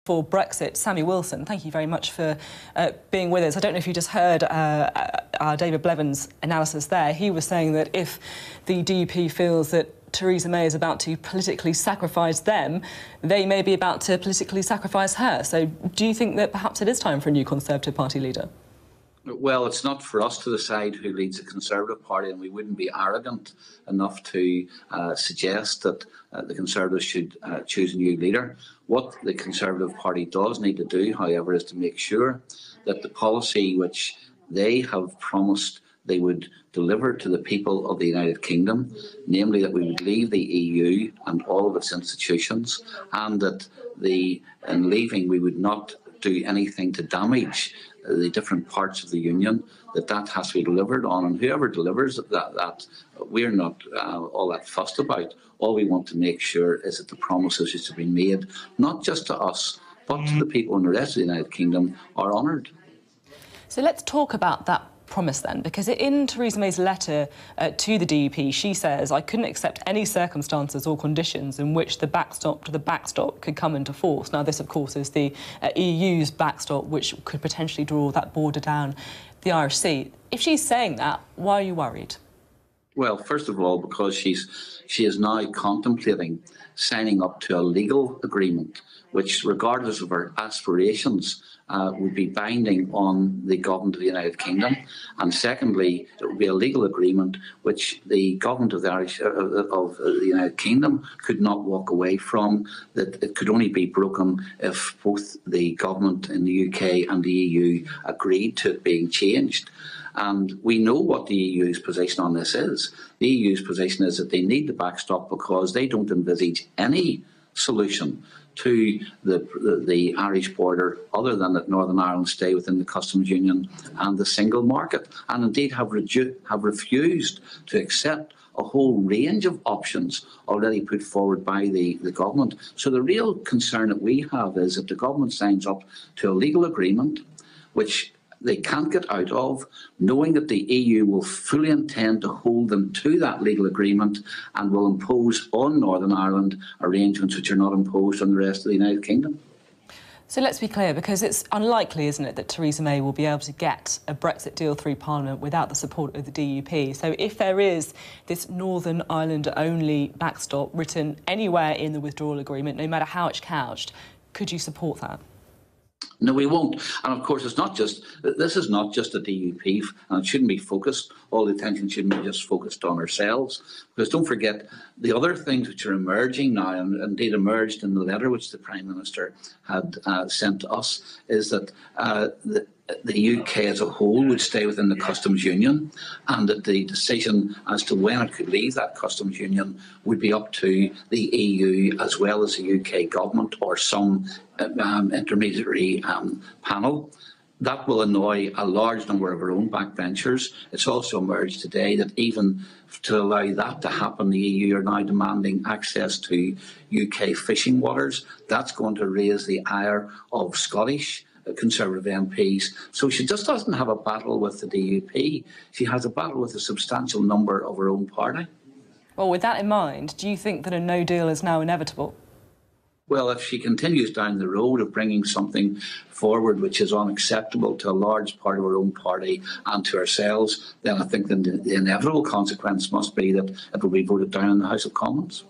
for Brexit, Sammy Wilson. Thank you very much for being with us. I don't know if you just heard David Blevins' analysis there. He was saying that if the DUP feels that Theresa May is about to politically sacrifice them, they may be about to politically sacrifice her. So do you think that perhaps it is time for a new Conservative Party leader? Well, it's not for us to decide who leads the Conservative Party, and we wouldn't be arrogant enough to suggest that the Conservatives should choose a new leader. What the Conservative Party does need to do, however, is to make sure that the policy which they have promised they would deliver to the people of the United Kingdom, namely that we would leave the EU and all of its institutions, and that in leaving we would not do anything to damage the different parts of the Union, that has to be delivered on, and whoever delivers that we're not all that fussed about. All we want to make sure is that the promises which have been made, not just to us, but to the people in the rest of the United Kingdom, are honoured. So let's talk about that promise then, because in Theresa May's letter to the DUP, she says, "I couldn't accept any circumstances or conditions in which the backstop to the backstop could come into force." Now, this, of course, is the EU's backstop, which could potentially draw that border down the Irish Sea. If she's saying that, why are you worried? Well, first of all, because she is now contemplating signing up to a legal agreement which, regardless of her aspirations, would be binding on the government of the United Kingdom. And secondly, it would be a legal agreement which the government of the United Kingdom could not walk away from, that it could only be broken if both the government in the UK and the EU agreed to it being changed. And we know what the EU's position on this is. The EU's position is that they need the backstop because they don't envisage any solution to the Irish border other than that Northern Ireland stay within the customs union and the single market, and indeed have refused to accept a whole range of options already put forward by the government. So the real concern that we have is if the government signs up to a legal agreement which they can't get out of, knowing that the EU will fully intend to hold them to that legal agreement and will impose on Northern Ireland arrangements which are not imposed on the rest of the United Kingdom. So let's be clear, because it's unlikely, isn't it, that Theresa May will be able to get a Brexit deal through Parliament without the support of the DUP. So if there is this Northern Ireland-only backstop written anywhere in the withdrawal agreement, no matter how it's couched, could you support that? No, we won't. And of course, this is not just a DUP, and it shouldn't be focused. All the attention shouldn't be just focused on ourselves. Because don't forget, the other things which are emerging now, and indeed emerged in the letter which the Prime Minister had sent to us, is that the UK as a whole would stay within the customs union, and that the decision as to when it could leave that customs union would be up to the EU as well as the UK government or some intermediary panel. That will annoy a large number of our own backbenchers. It's also emerged today that even to allow that to happen, the EU are now demanding access to UK fishing waters. That's going to raise the ire of Scottish Conservative MPs. So she just doesn't have a battle with the DUP. She has a battle with a substantial number of her own party. Well, with that in mind, do you think that a no deal is now inevitable? Well, if she continues down the road of bringing something forward which is unacceptable to a large part of her own party and to ourselves, then I think the inevitable consequence must be that it will be voted down in the House of Commons.